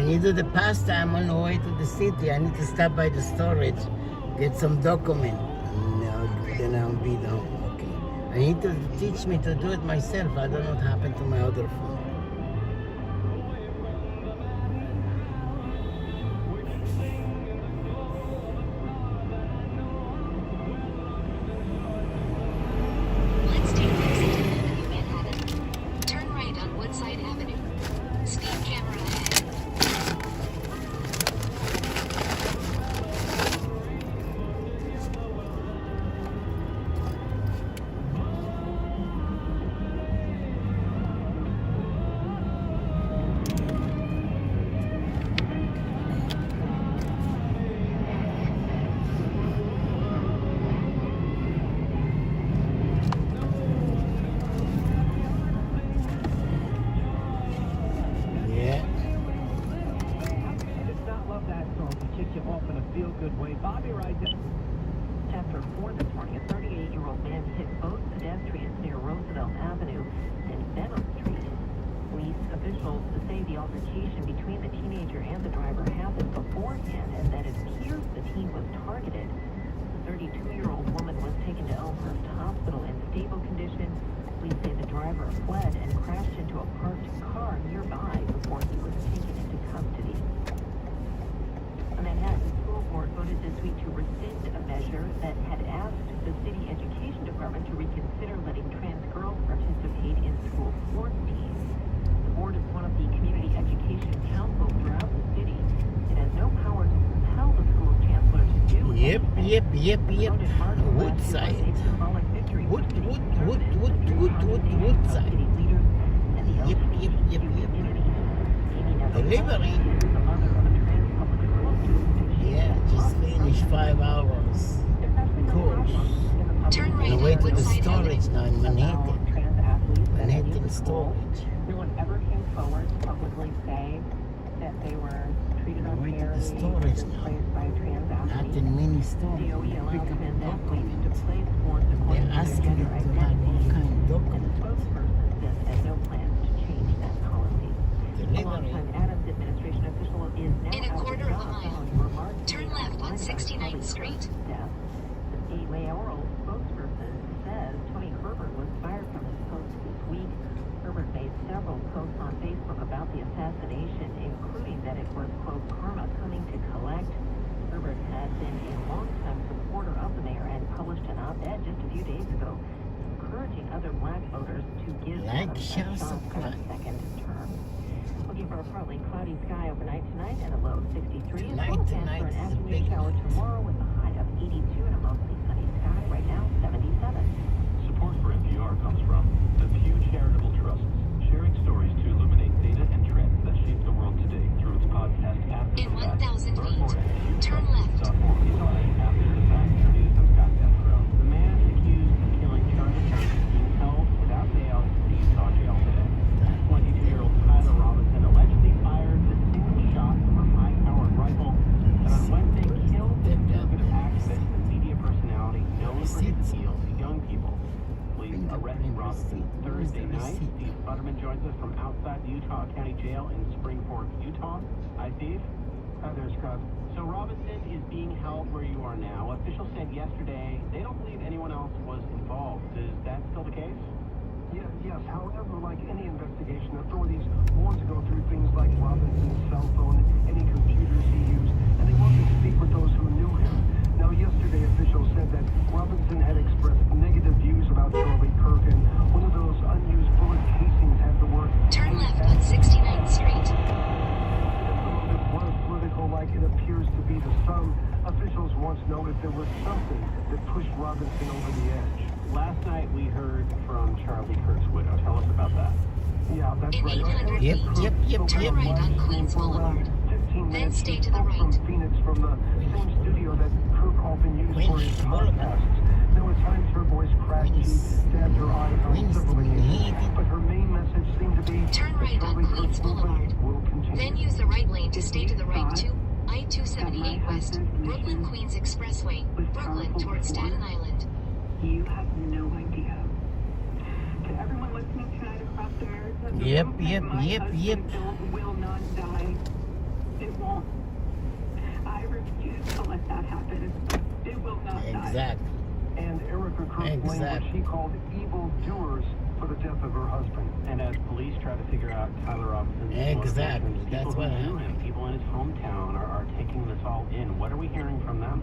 When you do the pasta, I'm on the way to the city. I need to stop by the storage, get some document, and then I'll be done. Okay. I need to teach me to do it myself. I don't know what happened to my other phone. Let's take Lexington Avenue, Manhattan. Turn right on Woodside Avenue. Speed camera ahead. Yeah. Does not love that song to kick you off in a feel-good way. Bobby right there. After 4 this morning, a 38-year-old man hit both pedestrians near Roosevelt Avenue and Benham Street. Police officials say the altercation between the teenager and the driver happened beforehand and that it appears the teen was targeted. The 32-year-old woman was taken to Elmhurst Hospital in stable condition. Police say the driver fled and crashed into a parked car nearby before he was taken into custody. A Manhattan school board voted this week to rescind a measure that had asked the city education department to reconsider letting trans girls participate in school sports teams. The board is one of the community education councils throughout the city. It has no power to compel the school's chancellor to do anything. Yep. Voted hard last year was Woodside. a symbolic victory for city conservatives, Woodside. city leaders, and the Yep. LGBTQ community. Amy Neville, Delivery. the mother of a trans public school student, Yeah, just finished 5 hours. Cool. Turn On right the way on to the Woodside Avenue. storage now in Manhattan. Trans athletes at Manhattan the school. storage. No one ever came forward to publicly say that they were treated On the way to the unfairly storage or now. displaced by a trans Not athlete. in many stores. DOE Pick allows up trans athletes to documents. play sports They're according to their asking you gender to have all identity. kind of And the documents. spokesperson says has no plans to change that policy. A Delivery. longtime Adams administration official is now In a out quarter of a job mile. following remarks Turn made left on online about 69th Charlie Street. Kirk's death. The state mayoral spokesperson says Tony Herbert was fired from his post this week. Herbert made several posts on Facebook about the assassination, including that it was, quote, karma coming to collect. Herbert had been a longtime supporter of the mayor and published an op-ed just a few days ago encouraging other black voters to give Like, him a share, shot for a subscribe. second term. Looking for a partly cloudy sky overnight tonight and a low of 63. Tonight Forecast is for an a afternoon big shower night. tomorrow with a high of 82 and a mostly sunny sky. Right now, 77. Support for NPR comes from the Pew Charitable Trust, sharing stories to illuminate data and trends that shape the world today through its podcast After In the Fact. 1,000 Learn feet, more at turn left. pewtrust.org/After the Fact. Introduced I'm Scott Detrow. The man accused of killing Charlie Kirk is being held without bail in the Utah jail today. 22-year-old Tyler Robinson allegedly fired the single shot from a high-powered rifle that on Wednesday killed the conservative activist and media personality known for his appeal to young people. Police arrested Robinson Thursday night. Steve Futterman joins us from outside the Utah County Jail in Springport, Utah. Hi, Steve. Hi there, Scott. So Robinson is being held where you are now. Officials said yesterday they don't believe anyone else was involved. Is that still the case? Yes. However, like any investigation, authorities want to go through things like Robinson's cell phone, any computers he used, and they want to speak with those who knew him. Now, yesterday, officials said that Robinson had expressed negative views about Charlie Kirk, and one of those unused bullet casings had the word Turn left on 69th Street. Some of it was political, like it appears to be to some. Officials want to know if there was something that pushed Robinson over the edge. Last night we heard from Charlie Kirk's widow. Tell us about that. Yeah, that's In right. 800 Yep, feet, yep. turn right on Queens Boulevard. 15 Then minutes. stay He to the spoke from right. Phoenix, from the same studio that Kirk often used for his Queens Boulevard. podcasts. There were times her voice cracked, she stabbed her eyes on Queens several occasions, Manhattan. but her main message seemed to be Turn that right on Charlie Queens Kirk's movement Boulevard. will continue. Then use the right lane to stay to the right to I-278 West, Brooklyn Queens Expressway, Brooklyn towards Staten Island. You have no idea. To everyone listening tonight across America, the Yep, movement yep, My yep, Husband yep. Built Will Not Die It won't. I refuse to let that happen. It will not die. Exactly. And Erica Kirk blamed what Exactly. she called evil doers for the death of her husband. And as police try to figure out Tyler Robinson's Exactly. motivations, That's people what who knew happened. him, people in his hometown are taking this all in. What are we hearing from them?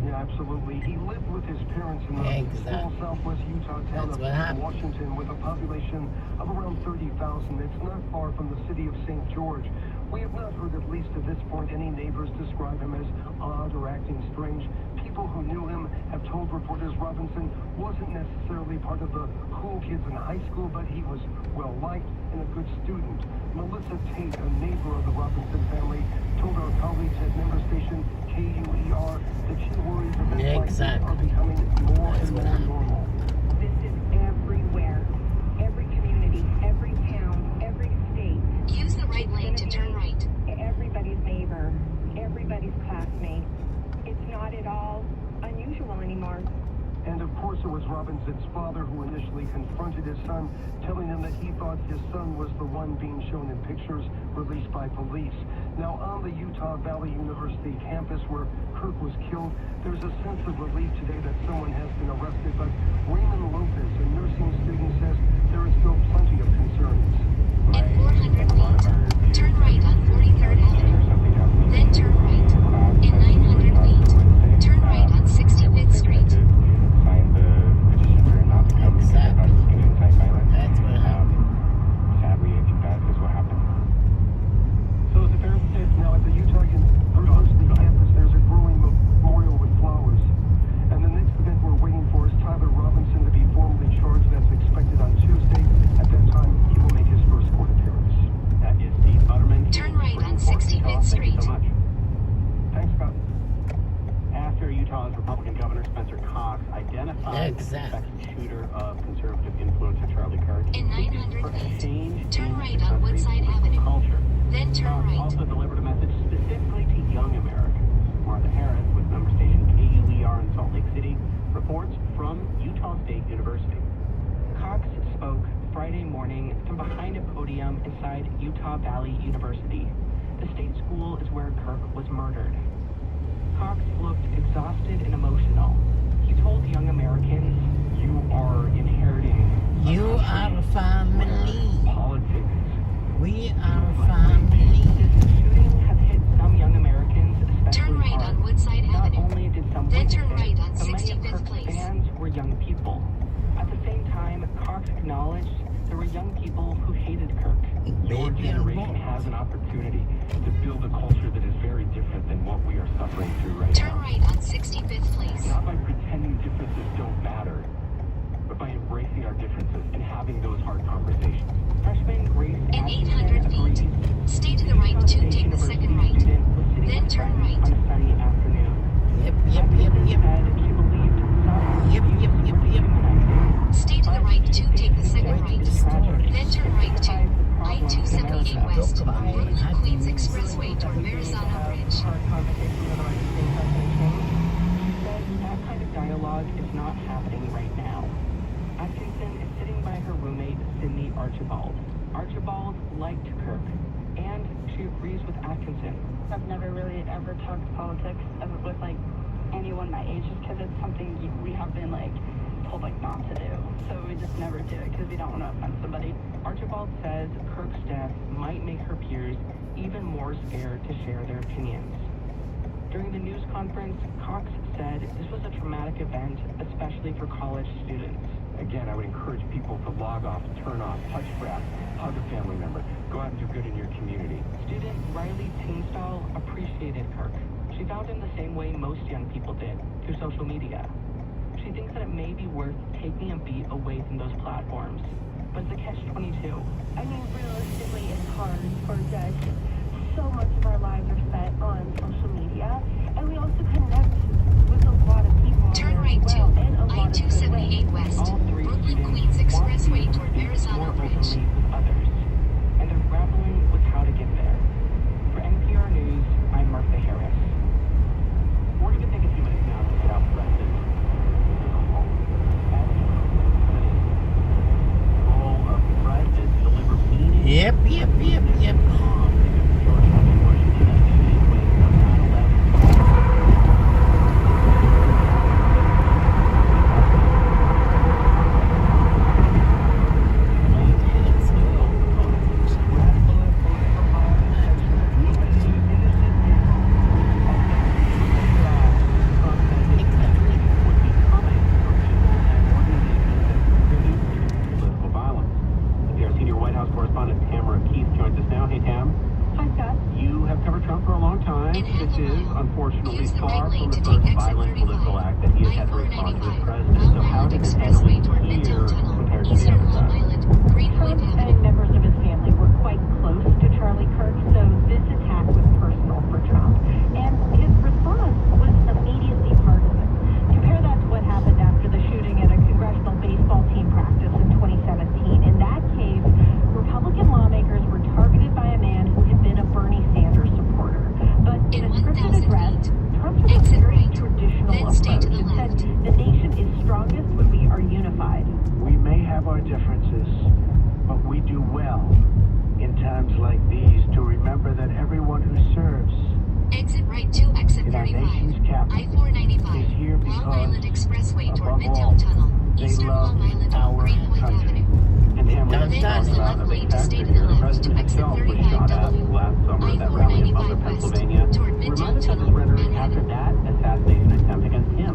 Yeah, absolutely. He lived with his parents in a Exactly. small southwest Utah town That's of what happened. Washington with a population of around 30,000. It's not far from the city of St. George. We have not heard, at least at this point, any neighbors describe him as odd or acting strange. People who knew him have told reporters Robinson wasn't necessarily part of the cool kids in high school, but he was well-liked and a good student. Melissa Tate, a neighbor of the Robinson family, told our colleagues at member station KUER that she worries that events like this Exactly. are becoming more That's and what more happened. normal. This is everywhere. Every community, every town, every state. Use the right lane to turn right. Everybody's neighbor, everybody's classmate. It's not at all unusual anymore. And of course it was Robinson's father who initially confronted his son, telling him that he thought his son was the one being shown in pictures released by police. Now on the Utah Valley University campus where Kirk was killed, there's a sense of relief today that someone has been arrested, but Raymond Lopez, a nursing student, says there is still plenty of concerns. In 400 feet, turn right on 43rd Avenue. Then turn right. In 900 feet, turn right on 65th Street. Sign the petition for him not to come because I thought he was going to incite violence. That's what happened. Sadly, I think that is what happened. So is it fair to say Now at the Utah University campus, there's a growing memorial with flowers. And the next event we're waiting for is Tyler Robinson to be formally charged. That's expected on Tuesday. At that time, he will make his first court appearance. that is Steve Butterman? Turn right on Supreme Court, 65th Utah. Thank you Street. so much. Thanks, Scott. After Utah's Republican Governor Spencer Cox identified the Exactly. suspected shooter of conservative influencer Charlie Kirk, In he 900 for a feet, change turn in right the on country's Woodside political Avenue. culture. Then turn Cox right. also delivered a message specifically to young Americans. Martha Harris with member station KUER in Salt Lake City reports from Utah State University. Cox spoke Friday morning from behind a podium inside Utah Valley University. The state school is where Kirk was murdered. Cox looked exhausted and emotional. He told young Americans, "You are inheriting a You country are family. where politics." We are family. This shooting has hit some young Americans especially Turn right hard. on Woodside Not Avenue. only did some Then witness turn it, right on but many of 65th Kirk's Place. fans were young people. At the same time, Cox acknowledged there were young people who hated Kirk. Your Baby generation and has an opportunity to build a culture that is very different than what we are suffering through right Turn now. right on 65th Place. Not by pretending differences don't matter, but by embracing our differences and having those hard conversations. Freshman Grace In Atkinson 800 feet, agrees. stay to the right to State take the second University right. student was sitting Then with turn friends right. on a sunny afternoon. Yep. Atkinson said she believed some Yep. humanizing. Stay to the right to take the second Wait, right. the story. Then turn right to I-278 West, Brooklyn Queens Expressway toward Verrazano Bridge. Hard conversation about everything hasn't changed. She said that kind of dialogue is not happening right now. Atkinson is sitting by her roommate, Sydney Archibald. Archibald liked Kirk, and she agrees with Atkinson. I've never really ever talked politics with like anyone my age just because it's something we have been like told like not to do. So we just never do it because we don't want to offend somebody. Archibald says Kirk's death might make her peers even more scared to share their opinions. During the news conference, Cox said this was a traumatic event, especially for college students. Again, I would encourage people to log off, turn off, touch grass, hug a family member, go out and do good in your community. Student Riley Tunstall appreciated Kirk. She found him the same way most young people did, through social media. She thinks that it may be worth taking a beat away from those platforms. But it's a catch-22. I mean, realistically, it's hard for us. So much of our lives are spent on social media, and we also connect with a lot of people. Turn right to I-278 West, All three Brooklyn students Queens want Expressway to toward speak Verrazano more Bridge. openly with others, and they're grappling with how to get there. For NPR News, I'm Martha Harris. We're going to take a few minutes now to get out Preston. The role of president to deliver meaning. Yep. George W. Washington Expressway toward Midtown Tunnel, Eastern Long Island, Greenpoint Trump Avenue. and members of his family were quite close to Charlie Kirk, so this attack was personal for Trump. And his response was immediately partisan. Compare that to what happened after the shooting at a congressional baseball team practice in 2017. In that case, Republican lawmakers were targeted by a man who had been a Bernie Sanders supporter. But in a scripted address, Trump took a Exit very right. traditional Then approach stay to the and said left. the nation is strongest when we are unified. We may have our differences, but we do well in times like these to remember that everyone who serves Exit right to exit in our 35. nation's capital I-495. is here Long Island because, Expressway toward above Midtown all, Tunnel, they Eastern love Long Island, our Greenpoint country. Avenue. And Hammer Then is use talking the about left a big lane to stay factor to the here. The left president to exit himself was 35 shot at W. last summer at that rally in Butler, I-495 west Pennsylvania. toward Midtown Remind us of Tunnel, his rhetoric after Manhattan. that assassination attempt against him.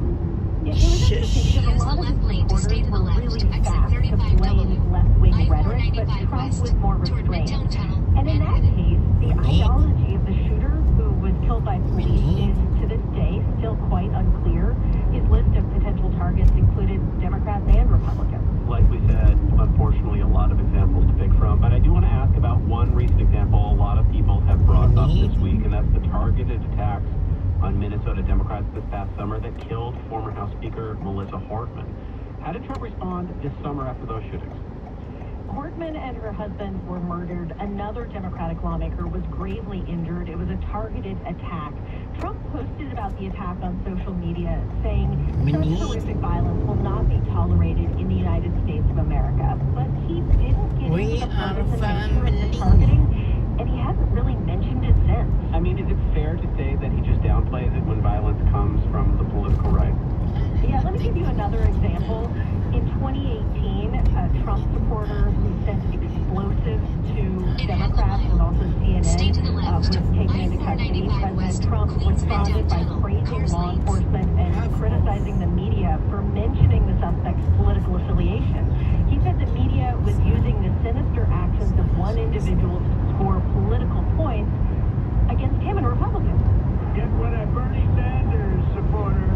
It was interesting because Use a lot the of left his lane to stay supporters to the were left really to exit fast to 35W. blame left-wing rhetoric, but I-495 Trump west was more toward restrained. Midtown Tunnel, And in that Manhattan. case, the Me? ideology of the shooter who was killed by police Me? is to this day still quite unclear. His list of potential targets included Democrats and Republicans. Like we said, unfortunately, a lot of examples to pick from. But I do want to ask about one recent example a lot of people have brought up this week, and that's the targeted attacks on Minnesota Democrats this past summer that killed former House Speaker Melissa Hortman. How did Trump respond this summer after those shootings? Hortman and her husband were murdered. Another Democratic lawmaker was gravely injured. It was a targeted attack. Trump posted about the attack on social media, saying such horrific violence will not be tolerated in the United States of America. But he didn't get We into the are purpose and nature of family. the targeting, and he hasn't really mentioned it since. I mean, is it fair to say that he just downplays it when violence comes from the political right? Yeah, let me give you another example. In 2018, a Trump supporter who sent explosives to Democrats and also Stay to the CNN left. was taken into custody. I-495 President west, Trump Queens responded by Midtown Tunnel, praising cars law lanes. enforcement and criticizing the media for mentioning the suspect's political affiliation. He said the media was using the sinister actions of one individual to score political points against him and Republicans. Yet when a Bernie Sanders supporter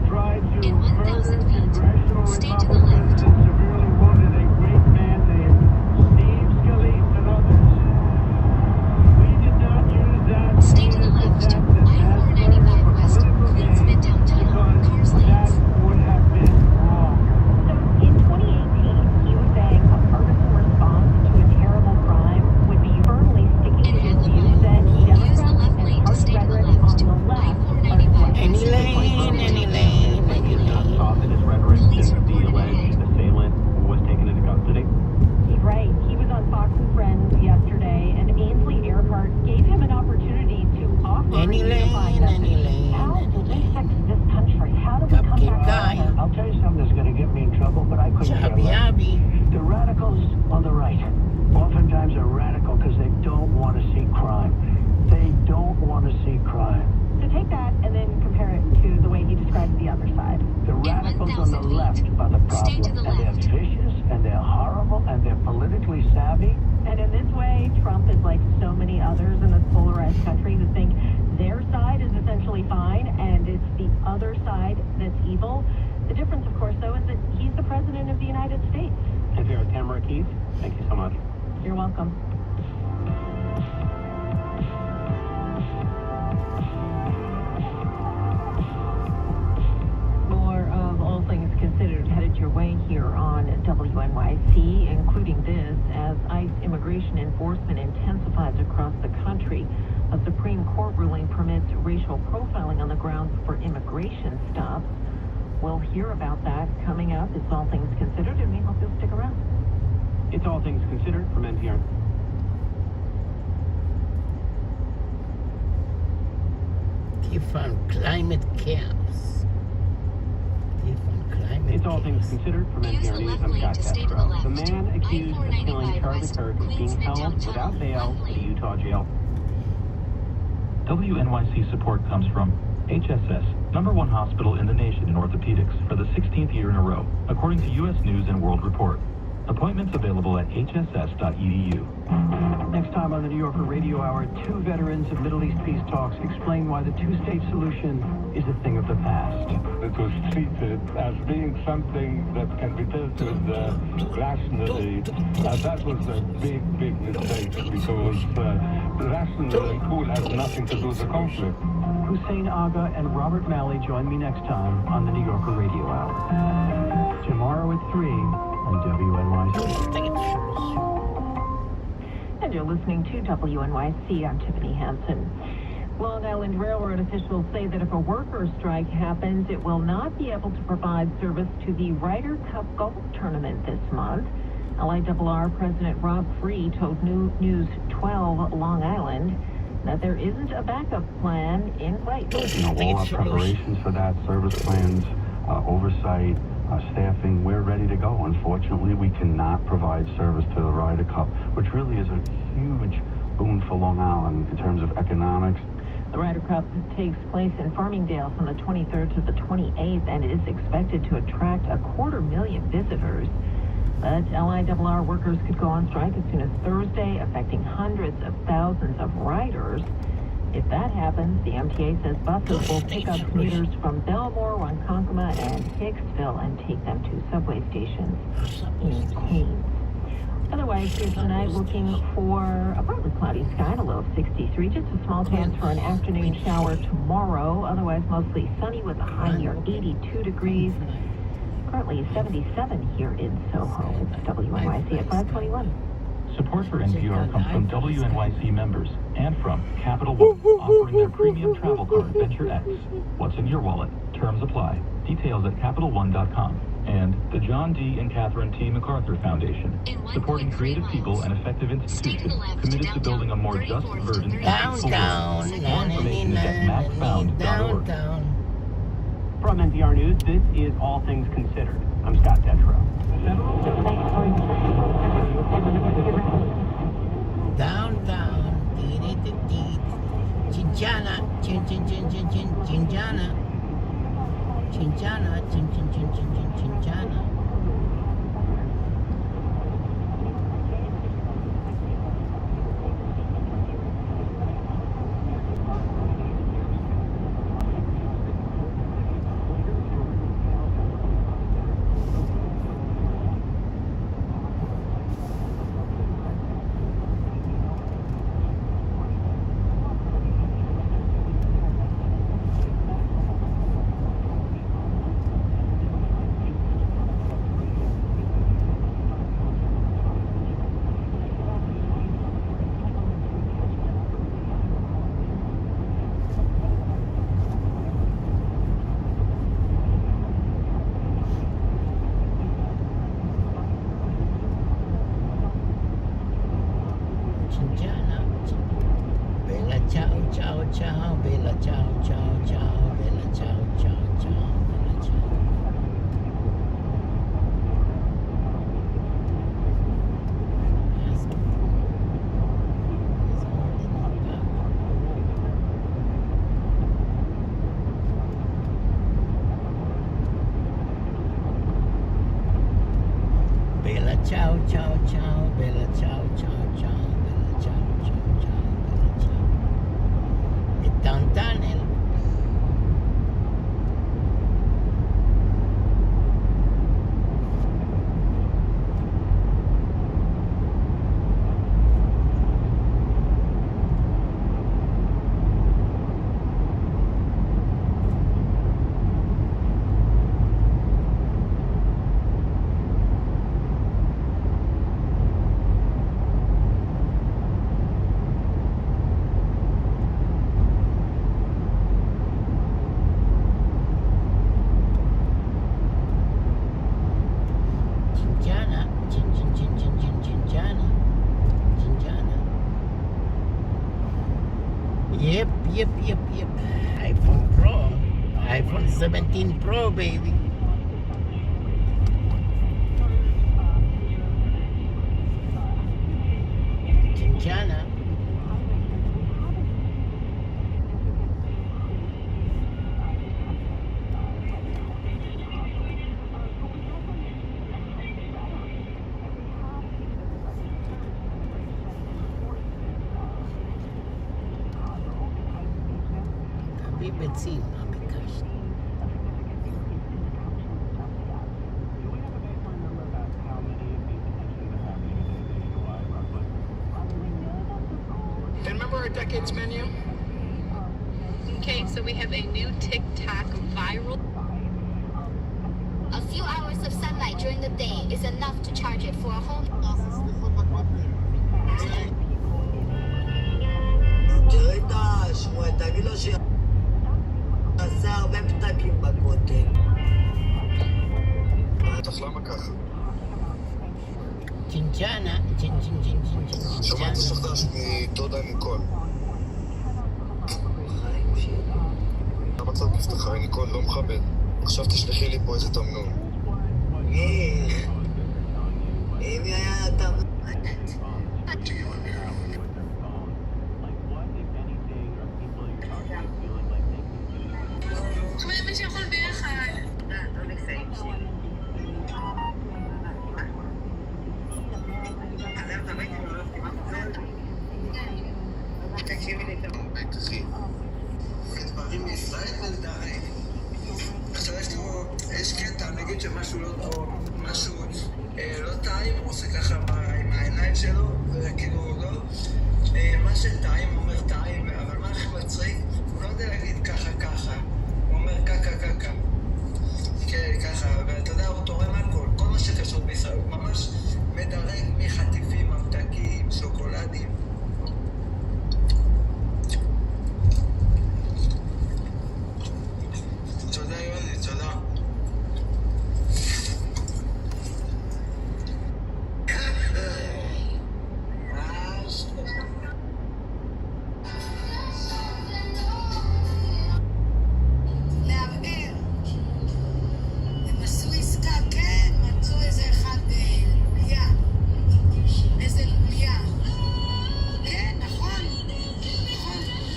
tried to In 1,000 murder feet, congressional stay to the Republicans left. and severely wounded a great man named Steve Scalise and others, we did not use that Stay to the heinous left. attack as I-495 for west, political Queens gain Midtown Tunnel, because cars that lanes. would have been wrong. So in 2018, he was saying a partisan response to a terrible crime would be firmly sticking to his view that Use the Democrats left and lane to harsh stay to the rhetoric left. on the left are I-495 Any west. lane, any lane, any lane. Soften his rhetoric Police since the reported alleged ahead. assailant was taken into custody. He's right. He was on Fox and Friends yesterday, and Ainsley Earhart gave him an opportunity to offer Any a unifying lane, any message. lane, How any do we lane. fix this country? How do we come Cupcake back guy. together? I'll tell you something that's going to get me in trouble, but I couldn't care Chubby less. Abby. The radicals on the right oftentimes are radical because they don't want to see crime. They don't want to see crime. So take that and then compare it to the way he describes the other side. The radicals on the 1,000 left feet, are the stay to problem, the and they're left. vicious, and they're horrible, and they're politically savvy. And in this way, Trump is like so many others in this polarized country who think their side is essentially fine and it's the other side that's evil. The difference, of course, though, is that he's the president of the United States. And here are Tamara Keith. Thank you so much. You're welcome. More of All Things Considered headed your way here on WNYC, including this. As ICE immigration enforcement intensifies across the country, a Supreme Court ruling permits racial profiling on the grounds for immigration stops. We'll hear about that coming up. It's All Things Considered, and we hope you'll stick around. It's All Things Considered from NPR. Different climate chaos. Different climate It's All Things chaos. Considered from Use NPR the News. left I'm lane Scott to stay to the Castro. left. The man accused of killing I-495 Charlie west, Kirk is being Queens held Midtown without Tunnel, bail left at a lane. Utah jail. WNYC support comes from HSS, #1 hospital in the nation in orthopedics for the 16th year in a row, according to U.S. News and World Report. Appointments available at hss.edu. Next time on the New Yorker Radio Hour, two veterans of Middle East peace talks explain why the two-state solution is a thing of the past. It was treated as being something that can be dealt with rationally. That was a big, big mistake because rational and cool has nothing to do with the conflict. Hussein Agha and Robert Malley join me next time on the New Yorker Radio Hour. Tomorrow at 3 on WNYC. And you're listening to WNYC. I'm Tiffany Hansen. Long Island Railroad officials say that if a worker strike happens, it will not be able to provide service to the Ryder Cup golf tournament this month. LIRR President Rob Free told News 12 Long Island that there isn't a backup plan in place. All our preparations for that, service plans, oversight, staffing, we're ready to go. Unfortunately, we cannot provide service to the Ryder Cup, which really is a huge boon for Long Island in terms of economics. The Ryder Cup takes place in Farmingdale from the 23rd to the 28th and is expected to attract 250,000 visitors. But LIRR workers could go on strike as soon as Thursday, affecting hundreds of thousands of riders. If that happens, the MTA says buses will pick up commuters from Belmore, Ronkonkoma, and Hicksville and take them to subway stations in Queens. Otherwise, here tonight, looking for a partly cloudy sky and a low of 63. Just a small chance for an afternoon shower tomorrow. Otherwise, mostly sunny with a high near 82 degrees. Currently 77 here in Soho. It's WNYC at 521. Support for NPR comes from WNYC members and from Capital One, offering their premium travel card, Venture X. What's in your wallet? Terms apply. Details at CapitalOne.com. And the John D. and Catherine T. MacArthur Foundation, supporting creative people and effective institutions committed to building a more just, verdant, and peaceful world. More information is at macfound.org. From NPR News, this is All Things Considered. I'm Scott Detrow. Downtown, Chinchana, Chinchana, Chinchana. Bella ciao ciao ciao, bella ciao ciao ciao, bella ciao ciao ciao, bella ciao. Bella ciao ciao ciao, bella ciao ciao ciao, bella ciao ciao ciao, bella ciao. E Downtunnel. Yep. iPhone Pro. iPhone 17 Pro, baby. Chinchana. ביצים, מה ביקשתי? Do we have a baseline number about how many of these detentions are happening a day nationwide, roughly? Remember our decades menu? Okay, so we have a new TikTok viral. A few hours of sunlight during the day is enough to charge it for a home. תראי את השמואל, תגיד לו שעשה הרבה פתקים בכותל. בטח, למה ככה? צ'ינצ'נה, צ'ינצ'נה. שמעתי שחדש מדודה ניקול. המצב נפתחה, ניקול לא מכבד. עכשיו תשלחי לי פה איזה תמנון. איך? אם היה תמנון... מה שיכול ביחד. בית אחי. דברים מישראל ולדעי. עכשיו יש קטע, נגיד שמשהו לא טוב, משהו לא טעים, הוא עושה ככה עם העיניים שלו, וכאילו לא, מה שטעים אומר טעים, אבל מה הכי מצחיק? הוא לא יודע להגיד ככה ככה, הוא אומר קקה. כן, ככה, ואתה יודע, הוא תורם הכל, כל מה שקשור בישראל, הוא ממש מדרג מחטיפים, ממתקים, שוקולדים. תודה יוני, תודה. לערער. הם עשו עסקה, כן, מצאו איזה אחד לוליה. איזה לוליה. כן, נכון,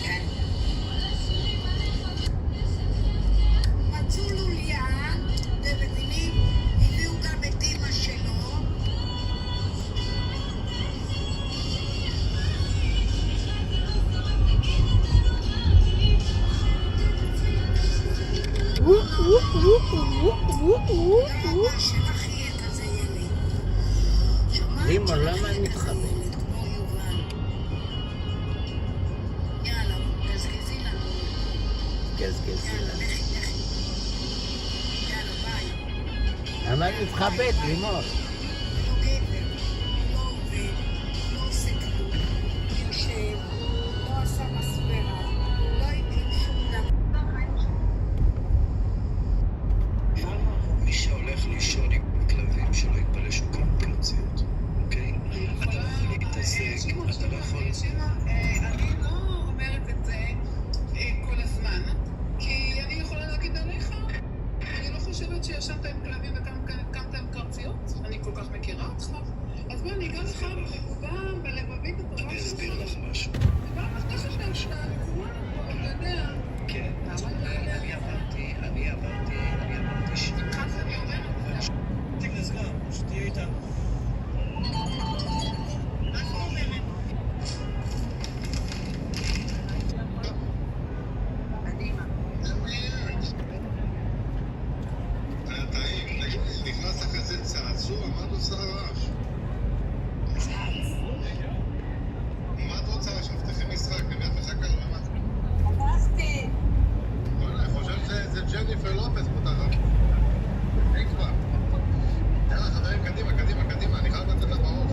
כן. מצאו לוליה, אתם מבינים? הביאו גם את אמא שלו. למה השם הכי כזה ילד? לימור, למה את מתחבאת? כמו יובל. יאללה, גזגזי לנו. גזגזי יאללה, לנו. לכי. יאללה, ביי. למה את מתחבאת, לימור? לא גבר, לא עובד, לא עושה כלום. יושב, לא עשה מספרה, לא הקים שום דבר. מי שהולך לישון עם כלבים שלא יתפלא שהוא כמה פלציות, אוקיי? אתה לא יכול להתעסק, אתה לא יכול... אני לא אומרת את זה כל הזמן, כי אני יכולה להגיד עליך, אני לא חושבת שישנת עם כלבים וקמת עם קרציות, אני כל כך מכירה אותך, אז בוא אני אגע לך בנקודה בלבבית הטובה אני אסביר לך משהו. וגם אחרי שאתה נקודה, אתה יודע. כן, אני עברתי שמחה שאני אומרת. תיק נסגר, שתהיה איתנו. אנחנו אומרת. נכנס לך איזה צעצוע, מה את עושה רעש? מה את רוצה עכשיו? תכף משחק, אני את מחכה לו, מה? הלכתי. אני חושב שזה ג'ניפר לופס פותחת. אין כבר. יאללה חברים, קדימה, אני חייב לתת לה בראש.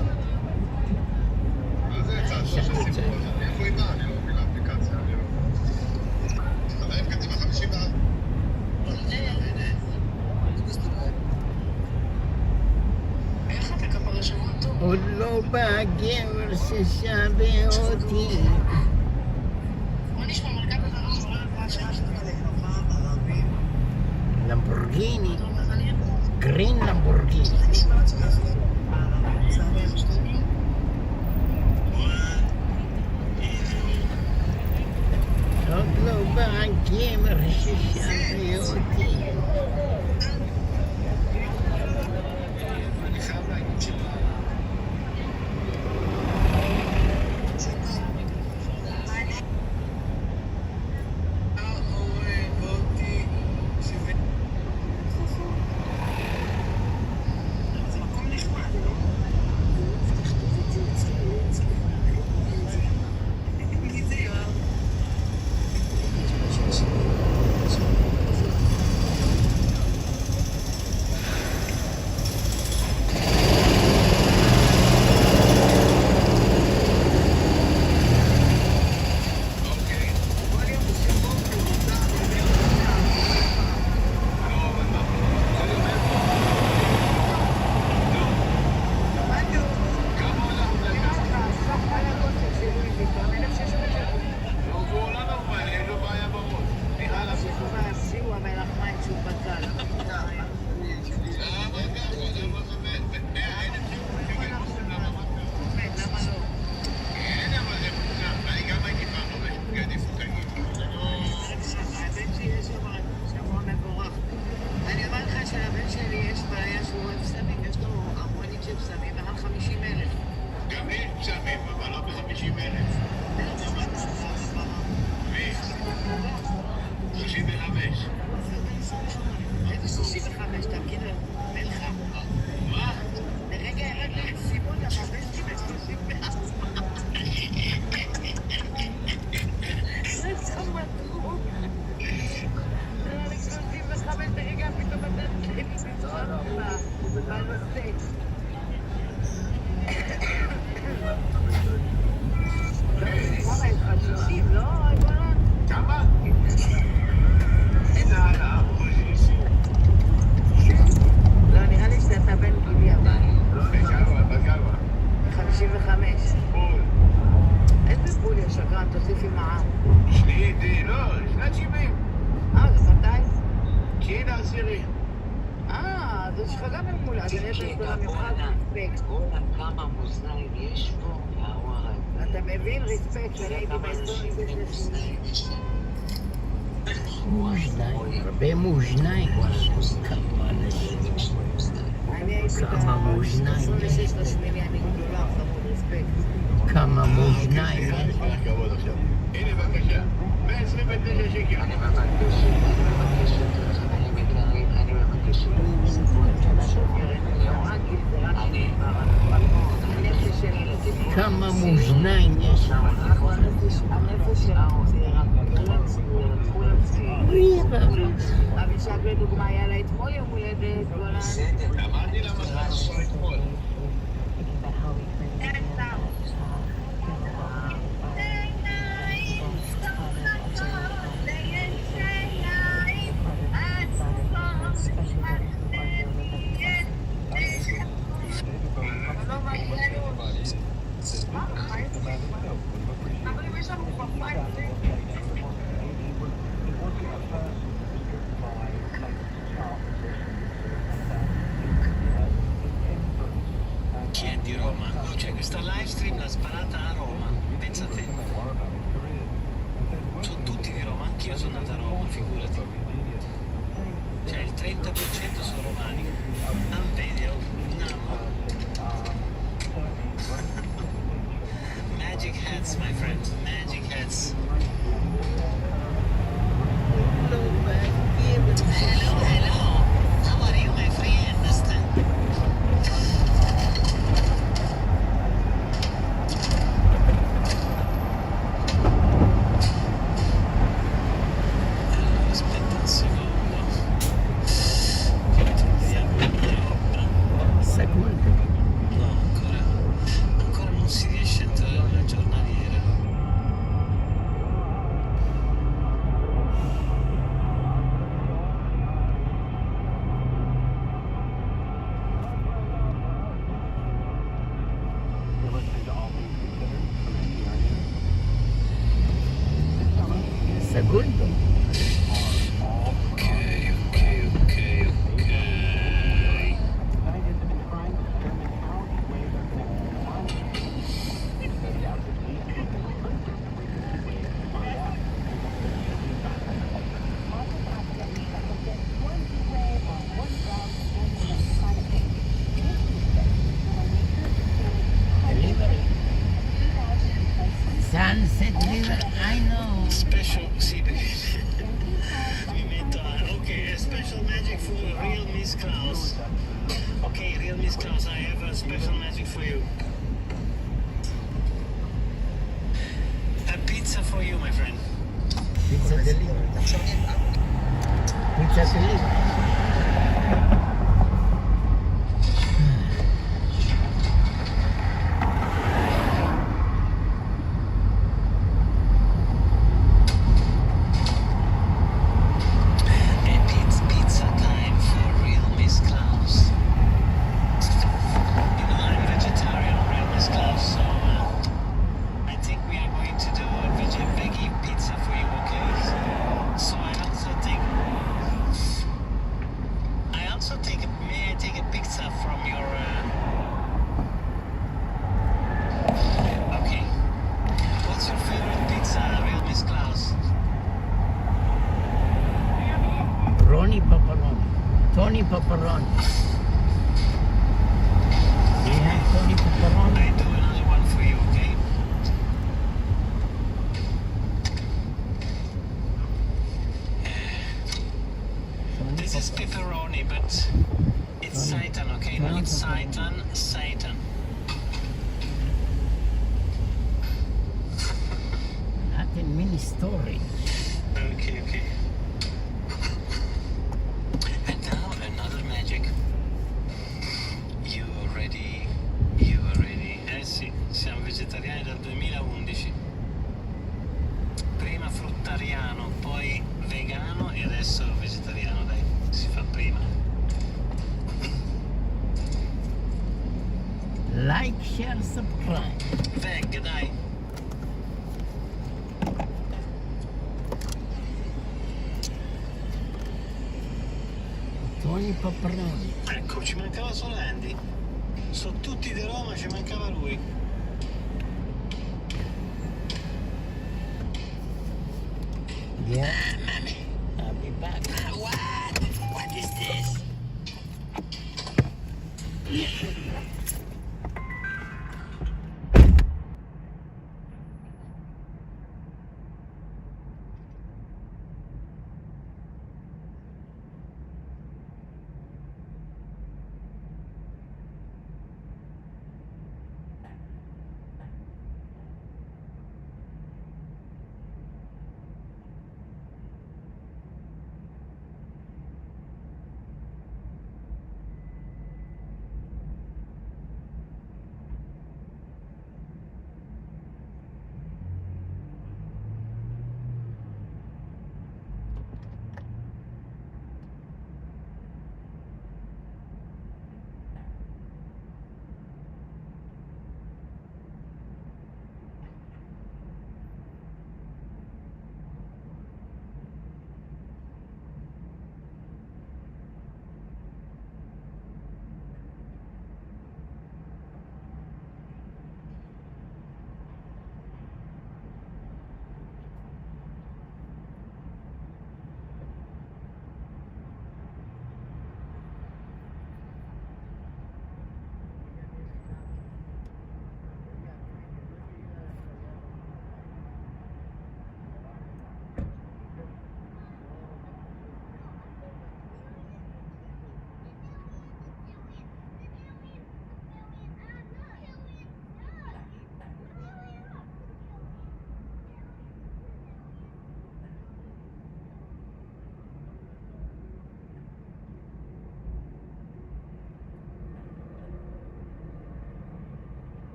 מה זה צעצוע של סיפור הזה? מאיפה היא באה? אני לא מבין לאפליקציה, אני לא... חברים, קדימה, 54. איך אתה כפרה שבוע טוב? עוד לא בא גבר ששווה אותי. בוא נשמע מלכת החרורה על מה השם שלך. למבורגיני. גרין למבורגיני. עוד לא בא גבר ששווה אותי. אני חייב להגיד ש... מולה, זה נפש גדולה ממך, ריספקט. כמה מאזניים יש פה, אתה מבין? ריספקט, שאני הייתי בהיסטוריה של מאזניים, הרבה מאזניים. כמה אנשים. כמה מאזניים. כמה מאזניים. הנה בבקשה, 129 שקל. כמה מאזניים יש. אבישק לדוגמה היה לה אתמול יום הולדת, אמרתי לה מזל טוב אתמול. Chi è di Roma? C'è questa live stream l'ha sparata a Roma, pensa a te. Sono tutti di Roma, anch'io sono nato a Roma, figurati. Cioè il 30% sono romani. Non vedi, Magic hats, my friend, magic hats. Hello, hello. How are you, my friend? Aspetta un secondo. Vediamo la roba. Secondo. No, ancora non si riesce a entrare nella giornaliera. Secondo. Ok. Delivery. Sunset River, I know. Special, sì, mi metto ok, a special magic for real Miss Klaus. Okay, real Miss Klaus, I have a special magic for you. A pizza for you, my friend. Pizza delivery. Pizza delivery. It's pizza time for real Miss Klaus. You know, I'm vegetarian, real Miss Klaus, so I think we are going to do a veggie pizza for you, okay? So I also take may I take a pizza from your okay. What's your favorite pizza, real Miss Klaus? Ronnie Pepperoni. Tony Pepperoni. We have Tony Pepperoni. I do another one for you, okay? This is pepperoni, but it's Satan, okay? Not Satan, Satan. Not in mini story. Okay. And now another magic. You are ready. Eh sì, siamo vegetariani dal 2011. Prima fruttariano, poi vegano e adesso vegetariano, dai, si fa prima. Like, share, subscribe. Veg, dai. Pepperoni, pepperoni. Ecco, ci mancava solo Andy. Sono tutti di Roma, ci mancava lui. Yeah, mommy. I'll be back. What? What is this?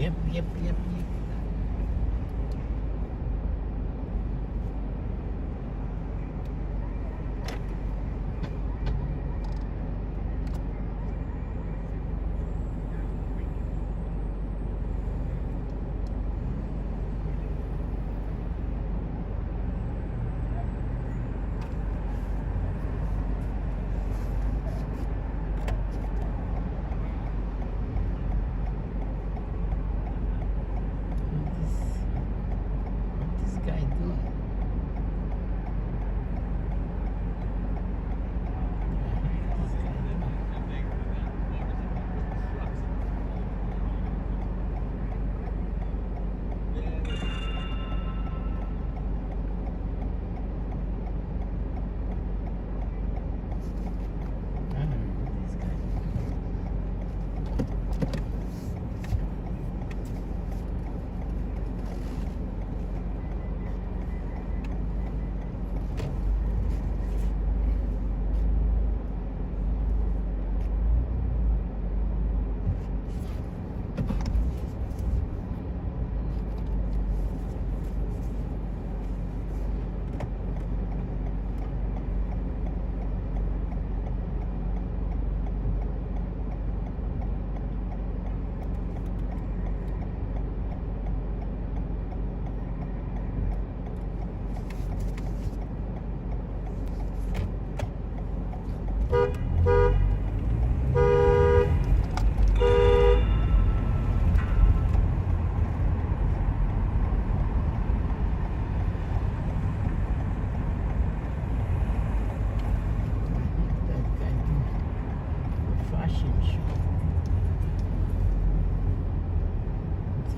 Yep. What this guy doing?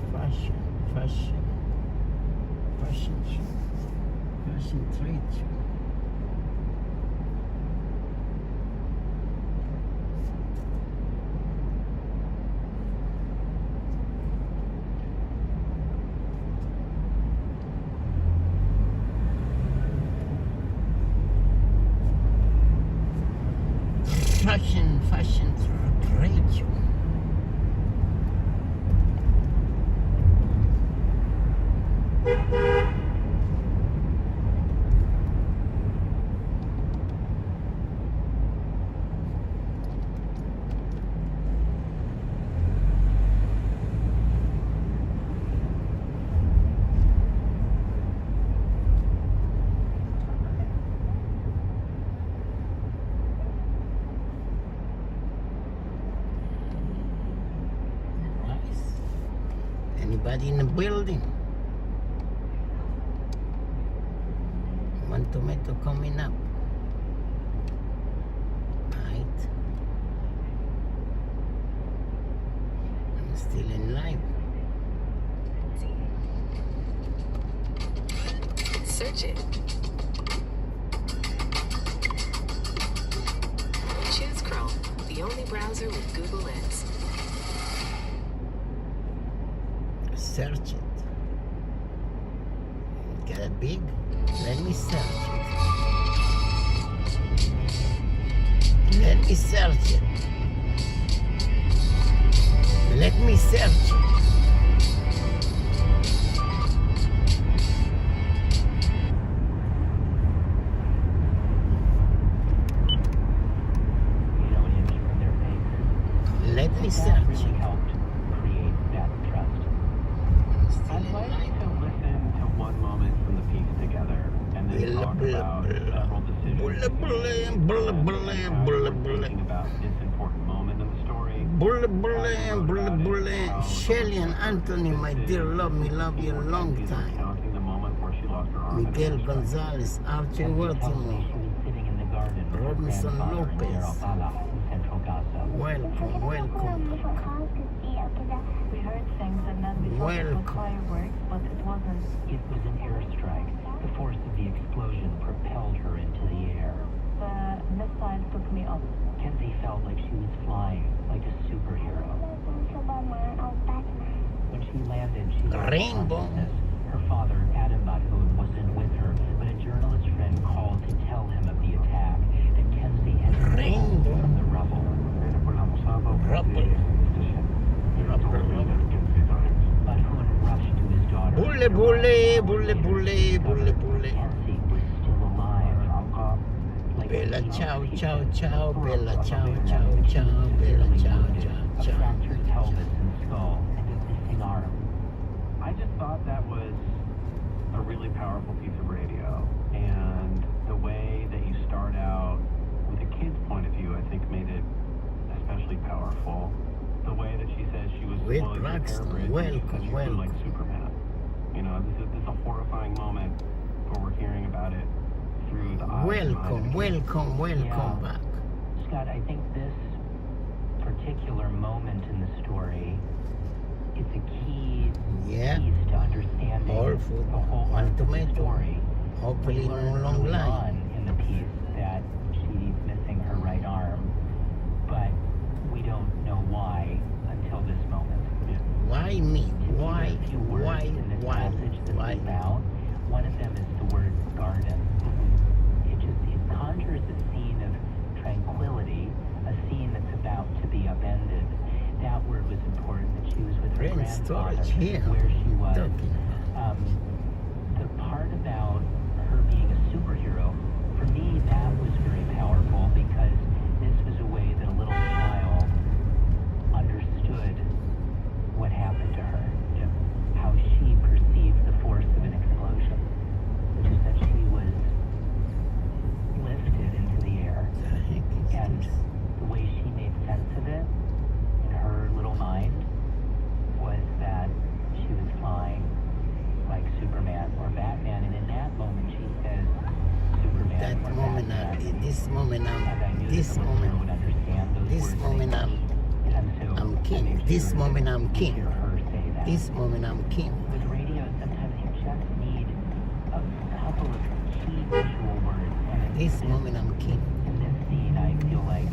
Fashion trade show. Fashion trade show. Anybody in the building? One tomato coming up. Right. I'm still in line. Search it. Choose Chrome, the only browser with Google Lens. Search it. Got it big? Let me search it. Let me search it. Let me search it. Let me search it. I'd like to listen to one moment from the piece together and then talk about several decisions thinking about this important moment in the story. Shelly and Anthony, my dear love, me love you a long time. Counting the moment where she lost her arm. Miguel Gonzalez, Archie Worthington, Robinson Lopez. Welcome. We heard things and then we thought it was fireworks, but it wasn't. It was an airstrike. The force of the explosion propelled her into the air. The missile took me up. Kenzie felt like she was flying, like a superhero. When she landed, she lost consciousness. Her father, Adam Bathoun, wasn't with her, but a journalist friend called to tell him of the attack, that Kenzie had fallen from the rubble. bulle, bulle, bulle, bulle, bulle, bulle. Kenzie was still alive. Bella, ciao, ciao, ciao, Bella, ciao, ciao, ciao, Bella, ciao, ciao, ciao. Fractured pelvis and skull and a missing arm. I just thought that was a really powerful piece of radio, and the way that you start out with a kid's point of view, I think, made it especially powerful. The way that she says she was With pulling her Braxton, hair bridge, that she welcome, flew like Superman. You know, this is a horrifying moment, but we're hearing about it through the eyes. Welcome, welcome, welcome Yeah. back. Scott, I think this particular moment in the story, it's a key Yeah. piece to understanding All food, the whole one arc of the tomato. story. Hopefully We no learn long early line. on in the piece that she's missing her right arm, but we don't know why until this moment. Why me? To give Why? it a few words Why? in this Why? passage that Why? leave out. One of them is the word garden. It conjures a scene of tranquility, a scene that's about to be upended. That word was important, that she was with her Rain grandfather, storage here. where she was. Talking. The part about her being a superhero, for me, that was very powerful because this was a way that a little child understood what happened to her, how she perceived the force of an explosion, which is that she was lifted into the air, and the way she made sense of it in her little mind was that she was flying like Superman or Batman, and in that moment she says Superman That or moment, Batman. this moment, And I knew this that the listener moment, would understand those this words moment, they mean. And so I'm I king. made This sure moment, that I'm you king. hear her say that. This moment, I'm king. With radio, sometimes you just need a couple of key visual words. And in This moment, I'm king. in this scene, I feel like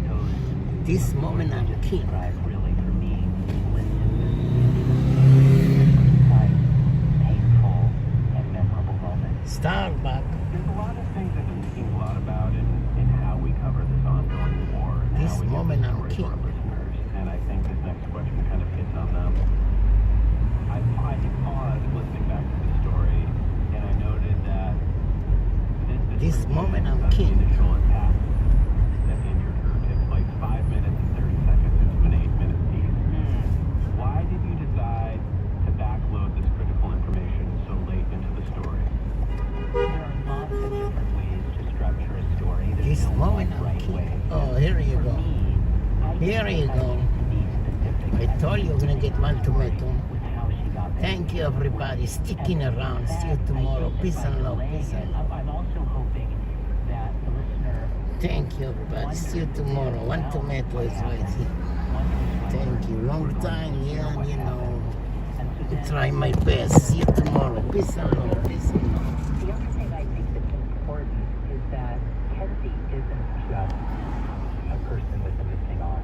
those This moment, I'm just king. describe really for me painful and memorable moments. Starbuck. There's a lot of things I've been thinking a lot about in how we cover this ongoing war and This how we moment, get I'm the story to king. our listeners. And I think this next question kind of hits on them. I paused listening back to the story, and I noted that This moment, I'm the king. initial attack that injured her takes place 5 minutes and 30 seconds into an 8-minute piece. Why did you decide to backload this critical information so late into the story? There are lots of different ways to structure a story. There's This no moment, one I'm right king. way. Oh, here you For go. me, I Here you decided go. to be specific. I told you you're gonna get one tomato. With how she got there. Thank you, everybody. Sticking And around. See you that, tomorrow. I think Peace that by and love. delaying Peace and it, love. I'm also hoping that the listener Thank you, everybody. See you tomorrow. One tomato is right here. wonders Thank you. Long time, yeah, you know. and so I then try my best. See you tomorrow. Peace and love. Peace and love.